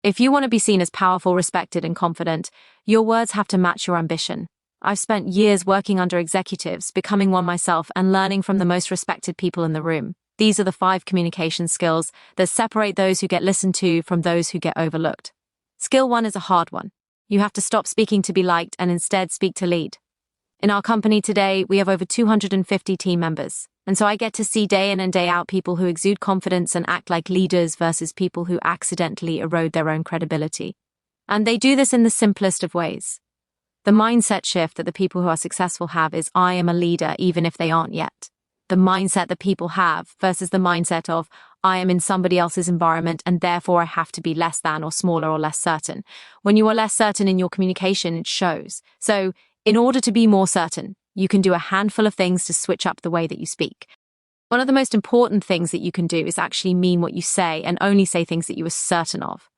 If you want to be seen as powerful, respected, and confident, your words have to match your ambition. I've spent years working under executives, becoming one myself, and learning from the most respected people in the room. These are the 5 communication skills that separate those who get listened to from those who get overlooked. Skill 1 is a hard one. You have to stop speaking to be liked and instead speak to lead. In our company today, we have over 250 team members. And so I get to see day in and day out people who exude confidence and act like leaders versus people who accidentally erode their own credibility. And they do this in the simplest of ways. The mindset shift that the people who are successful have is, I am a leader even if they aren't yet. The mindset that people have versus the mindset of, I am in somebody else's environment and therefore I have to be less than or smaller or less certain. When you are less certain in your communication, it shows. So in order to be more certain, you can do a handful of things to switch up the way that you speak. One of the most important things that you can do is actually mean what you say and only say things that you are certain of.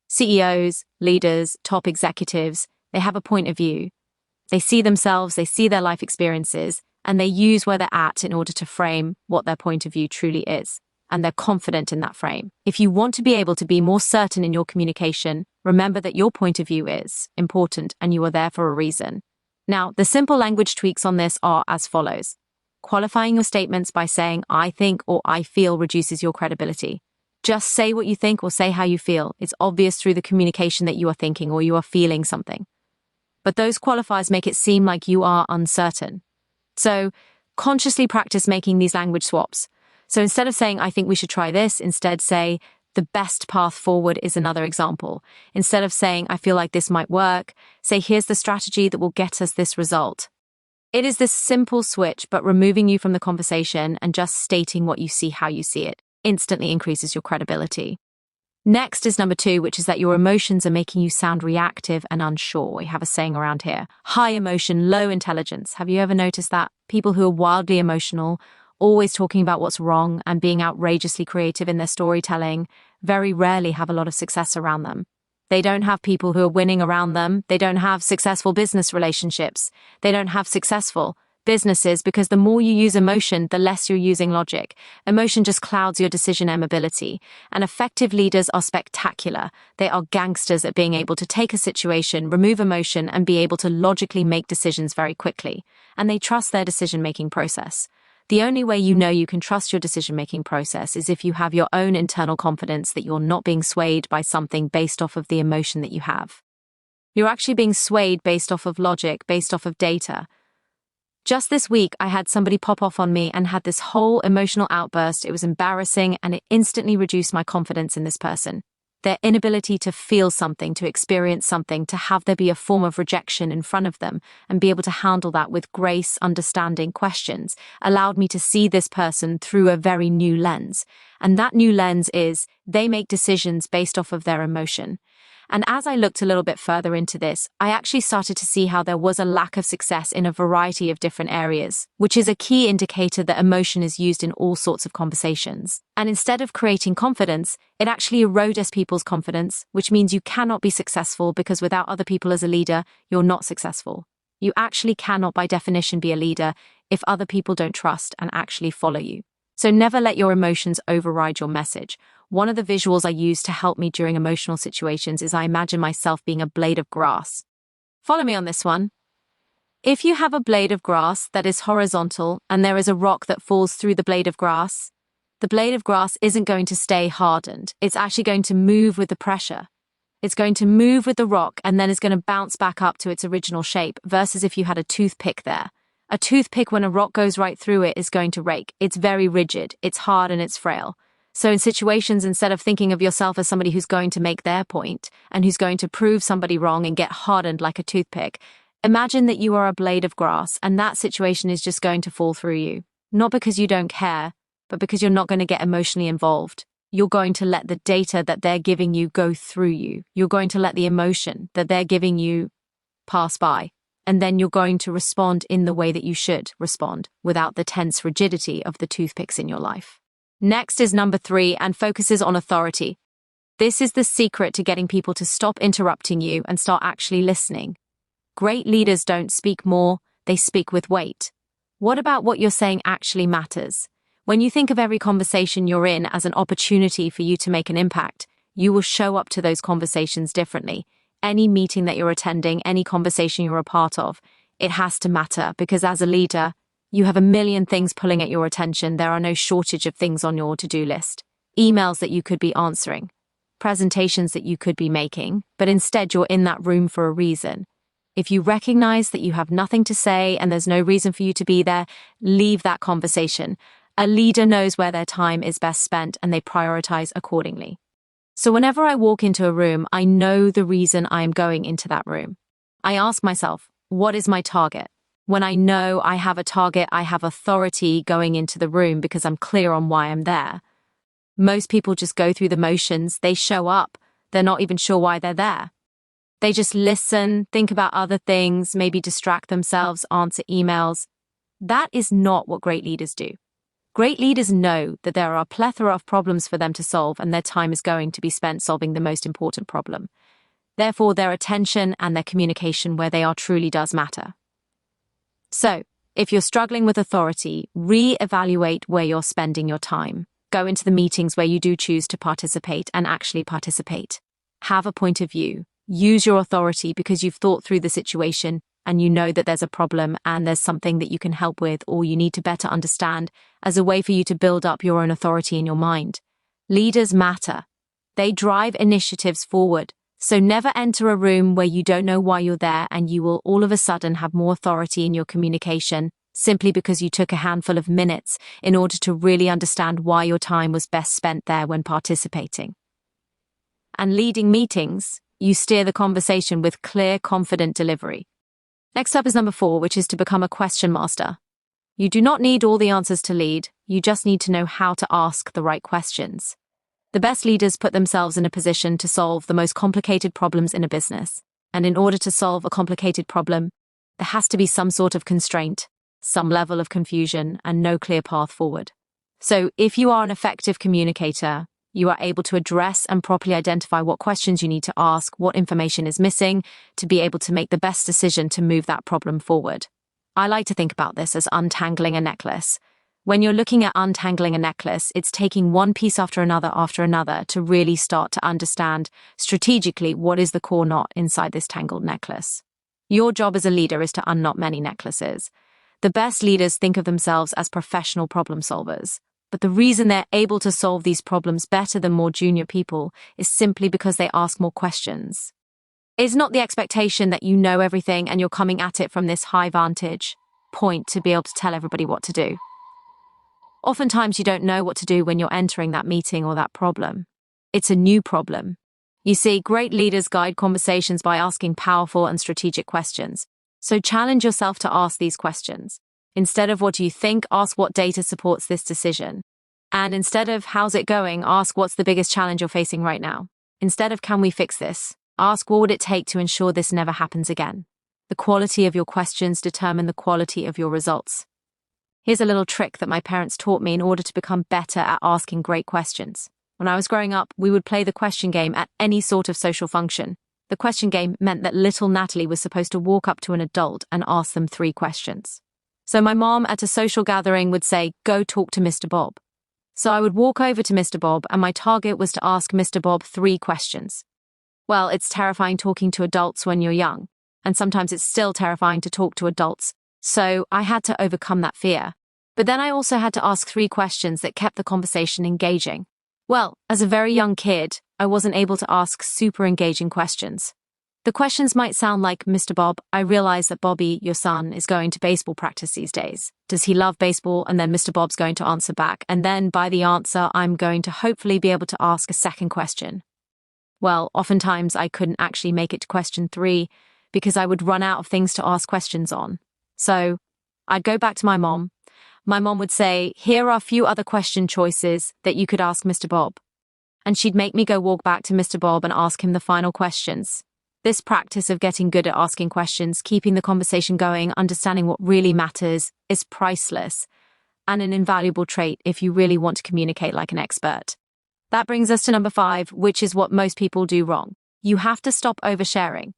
CEOs, leaders, top executives, they have a point of view. They see themselves, they see their life experiences, and they use where they're at in order to frame what their point of view truly is. And they're confident in that frame. If you want to be able to be more certain in your communication, remember that your point of view is important and you are there for a reason. Now, the simple language tweaks on this are as follows. Qualifying your statements by saying I think or I feel reduces your credibility. Just say what you think or say how you feel. It's obvious through the communication that you are thinking or you are feeling something. But those qualifiers make it seem like you are uncertain. So consciously practice making these language swaps. So instead of saying, I think we should try this, instead say, the best path forward is another example. Instead of saying, I feel like this might work, say, here's the strategy that will get us this result. It is this simple switch, but removing you from the conversation and just stating what you see, how you see it, instantly increases your credibility. Next is number 2, which is that your emotions are making you sound reactive and unsure. We have a saying around here, high emotion, low intelligence. Have you ever noticed that? People who are wildly emotional, always talking about what's wrong and being outrageously creative in their storytelling, very rarely have a lot of success around them. They don't have people who are winning around them. They don't have successful business relationships. They don't have successful businesses because the more you use emotion, the less you're using logic. Emotion just clouds your decision ability. And effective leaders are spectacular. They are gangsters at being able to take a situation, remove emotion, and be able to logically make decisions very quickly. And they trust their decision-making process. The only way you know you can trust your decision-making process is if you have your own internal confidence that you're not being swayed by something based off of the emotion that you have. You're actually being swayed based off of logic, based off of data. Just this week, I had somebody pop off on me and had this whole emotional outburst. It was embarrassing and it instantly reduced my confidence in this person. Their inability to feel something, to experience something, to have there be a form of rejection in front of them and be able to handle that with grace, understanding, questions, allowed me to see this person through a very new lens. And that new lens is they make decisions based off of their emotion. And as I looked a little bit further into this, I actually started to see how there was a lack of success in a variety of different areas, which is a key indicator that emotion is used in all sorts of conversations. And instead of creating confidence, it actually erodes people's confidence, which means you cannot be successful because without other people as a leader, you're not successful. You actually cannot, by definition, be a leader if other people don't trust and actually follow you. So never let your emotions override your message. One of the visuals I use to help me during emotional situations is I imagine myself being a blade of grass. Follow me on this one. If you have a blade of grass that is horizontal and there is a rock that falls through the blade of grass isn't going to stay hardened. It's actually going to move with the pressure. It's going to move with the rock and then it's going to bounce back up to its original shape versus if you had a toothpick there. A toothpick, when a rock goes right through it, is going to rake. It's very rigid, it's hard and it's frail. So in situations, instead of thinking of yourself as somebody who's going to make their point and who's going to prove somebody wrong and get hardened like a toothpick, imagine that you are a blade of grass and that situation is just going to fall through you. Not because you don't care, but because you're not going to get emotionally involved. You're going to let the data that they're giving you go through you. You're going to let the emotion that they're giving you pass by. And then you're going to respond in the way that you should respond without the tense rigidity of the toothpicks in your life. Next is number 3 and focuses on authority. This is the secret to getting people to stop interrupting you and start actually listening. Great leaders don't speak more, they speak with weight. What about what you're saying actually matters? When you think of every conversation you're in as an opportunity for you to make an impact, you will show up to those conversations differently. Any meeting that you're attending, any conversation you're a part of, it has to matter, because as a leader, you have a million things pulling at your attention. There are no shortage of things on your to-do list. Emails that you could be answering, presentations that you could be making, but instead you're in that room for a reason. If you recognize that you have nothing to say and there's no reason for you to be there, leave that conversation. A leader knows where their time is best spent and they prioritize accordingly. So whenever I walk into a room, I know the reason I am going into that room. I ask myself, what is my target? When I know I have a target, I have authority going into the room because I'm clear on why I'm there. Most people just go through the motions. They show up. They're not even sure why they're there. They just listen, think about other things, maybe distract themselves, answer emails. That is not what great leaders do. Great leaders know that there are a plethora of problems for them to solve, and their time is going to be spent solving the most important problem. Therefore, their attention and their communication where they are truly does matter. So, if you're struggling with authority, re-evaluate where you're spending your time. Go into the meetings where you do choose to participate and actually participate. Have a point of view. Use your authority because you've thought through the situation and you know that there's a problem and there's something that you can help with or you need to better understand as a way for you to build up your own authority in your mind. Leaders matter. They drive initiatives forward. So never enter a room where you don't know why you're there and you will all of a sudden have more authority in your communication simply because you took a handful of minutes in order to really understand why your time was best spent there when participating. And leading meetings, you steer the conversation with clear, confident delivery. Next up is number 4, which is to become a question master. You do not need all the answers to lead, you just need to know how to ask the right questions. The best leaders put themselves in a position to solve the most complicated problems in a business. And in order to solve a complicated problem, there has to be some sort of constraint, some level of confusion, and no clear path forward. So if you are an effective communicator, you are able to address and properly identify what questions you need to ask, what information is missing, to be able to make the best decision to move that problem forward. I like to think about this as untangling a necklace. When you're looking at untangling a necklace, it's taking one piece after another to really start to understand strategically what is the core knot inside this tangled necklace. Your job as a leader is to unknot many necklaces. The best leaders think of themselves as professional problem solvers. But the reason they're able to solve these problems better than more junior people is simply because they ask more questions. It's not the expectation that you know everything and you're coming at it from this high vantage point to be able to tell everybody what to do. Oftentimes you don't know what to do when you're entering that meeting or that problem. It's a new problem. You see, great leaders guide conversations by asking powerful and strategic questions. So challenge yourself to ask these questions. Instead of what do you think, ask what data supports this decision. And instead of how's it going, ask what's the biggest challenge you're facing right now. Instead of can we fix this, ask what would it take to ensure this never happens again. The quality of your questions determine the quality of your results. Here's a little trick that my parents taught me in order to become better at asking great questions. When I was growing up, we would play the question game at any sort of social function. The question game meant that little Natalie was supposed to walk up to an adult and ask them 3 questions. So my mom at a social gathering would say, "Go talk to Mr. Bob." So I would walk over to Mr. Bob and my target was to ask Mr. Bob 3 questions. Well, it's terrifying talking to adults when you're young, and sometimes it's still terrifying to talk to adults. So I had to overcome that fear. But then I also had to ask 3 questions that kept the conversation engaging. Well, as a very young kid, I wasn't able to ask super engaging questions. The questions might sound like, "Mr. Bob, I realize that Bobby, your son, is going to baseball practice these days. Does he love baseball?" And then Mr. Bob's going to answer back. And then by the answer, I'm going to hopefully be able to ask a second question. Well, oftentimes I couldn't actually make it to question 3 because I would run out of things to ask questions on. So I'd go back to my mom. My mom would say, "Here are a few other question choices that you could ask Mr. Bob." And she'd make me go walk back to Mr. Bob and ask him the final questions. This practice of getting good at asking questions, keeping the conversation going, understanding what really matters is priceless and an invaluable trait if you really want to communicate like an expert. That brings us to number 5, which is what most people do wrong. You have to stop oversharing.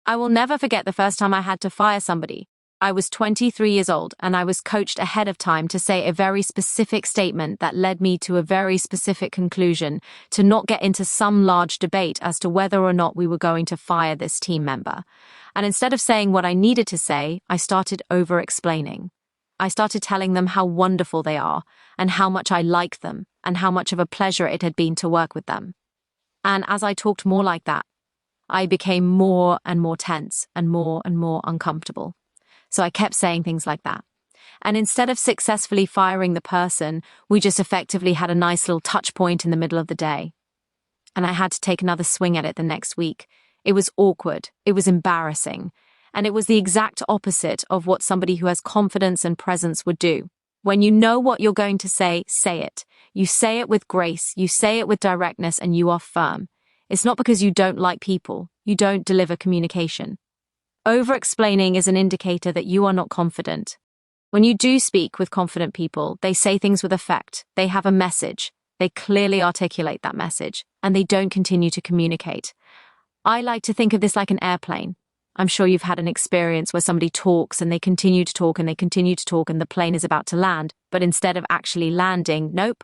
I will never forget the first time I had to fire somebody. I was 23 years old and I was coached ahead of time to say a very specific statement that led me to a very specific conclusion, to not get into some large debate as to whether or not we were going to fire this team member. And instead of saying what I needed to say, I started over-explaining. I started telling them how wonderful they are and how much I like them and how much of a pleasure it had been to work with them. And as I talked more like that, I became more and more tense and more uncomfortable. So I kept saying things like that. And instead of successfully firing the person, we just effectively had a nice little touch point in the middle of the day. And I had to take another swing at it the next week. It was awkward. It was embarrassing. And it was the exact opposite of what somebody who has confidence and presence would do. When you know what you're going to say it. You say it with grace, you say it with directness, and you are firm. It's not because you don't like people. You don't deliver communication. Over-explaining is an indicator that you are not confident. When you do speak with confident people, they say things with effect. They have a message. They clearly articulate that message, and they don't continue to communicate. I like to think of this like an airplane. I'm sure you've had an experience where somebody talks and they continue to talk and they continue to talk and the plane is about to land, but instead of actually landing, nope,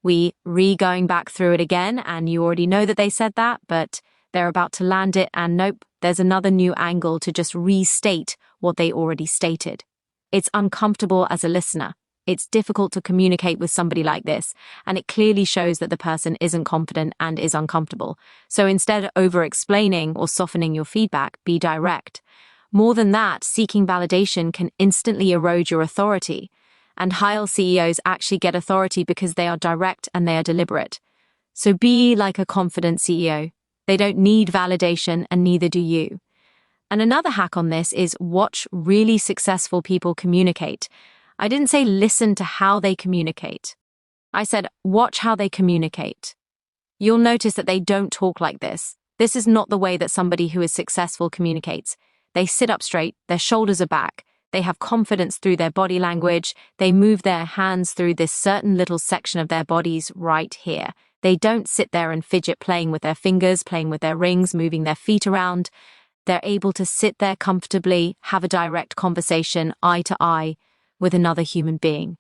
we going back through it again, and you already know that they said that, but they're about to land it, and nope, there's another new angle to just restate what they already stated. It's uncomfortable as a listener. It's difficult to communicate with somebody like this, and it clearly shows that the person isn't confident and is uncomfortable. So instead of over-explaining or softening your feedback, be direct. More than that, seeking validation can instantly erode your authority. And high CEOs actually get authority because they are direct and they are deliberate. So be like a confident CEO. They don't need validation, and neither do you. And another hack on this is watch really successful people communicate. I didn't say listen to how they communicate. I said watch how they communicate. You'll notice that they don't talk like this. This is not the way that somebody who is successful communicates. They sit up straight, their shoulders are back, they have confidence through their body language, they move their hands through this certain little section of their bodies right here. They don't sit there and fidget, playing with their fingers, playing with their rings, moving their feet around. They're able to sit there comfortably, have a direct conversation, eye to eye, with another human being.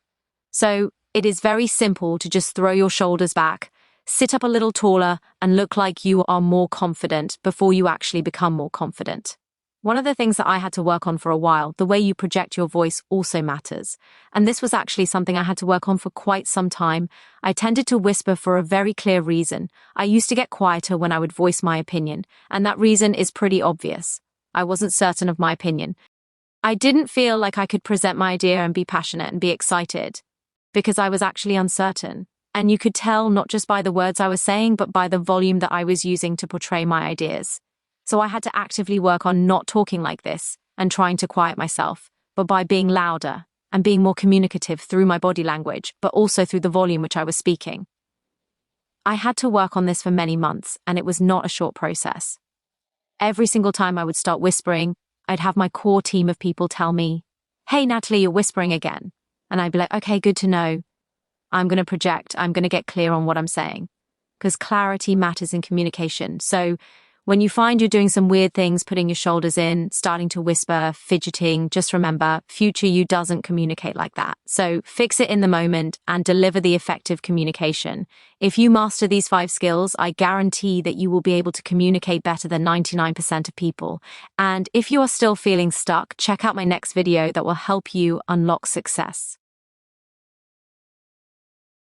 So it is very simple to just throw your shoulders back, sit up a little taller, and look like you are more confident before you actually become more confident. One of the things that I had to work on for a while, the way you project your voice also matters. And this was actually something I had to work on for quite some time. I tended to whisper for a very clear reason. I used to get quieter when I would voice my opinion, and that reason is pretty obvious. I wasn't certain of my opinion. I didn't feel like I could present my idea and be passionate and be excited because I was actually uncertain. And you could tell not just by the words I was saying, but by the volume that I was using to portray my ideas. So I had to actively work on not talking like this and trying to quiet myself, but by being louder and being more communicative through my body language, but also through the volume which I was speaking. I had to work on this for many months, and it was not a short process. Every single time I would start whispering, I'd have my core team of people tell me, "Hey, Natalie, you're whispering again." And I'd be like, "Okay, good to know. I'm going to project. I'm going to get clear on what I'm saying." Because clarity matters in communication. So when you find you're doing some weird things, putting your shoulders in, starting to whisper, fidgeting, just remember, future you doesn't communicate like that. So fix it in the moment and deliver the effective communication. If you master these 5 skills, I guarantee that you will be able to communicate better than 99% of people. And if you are still feeling stuck, check out my next video that will help you unlock success.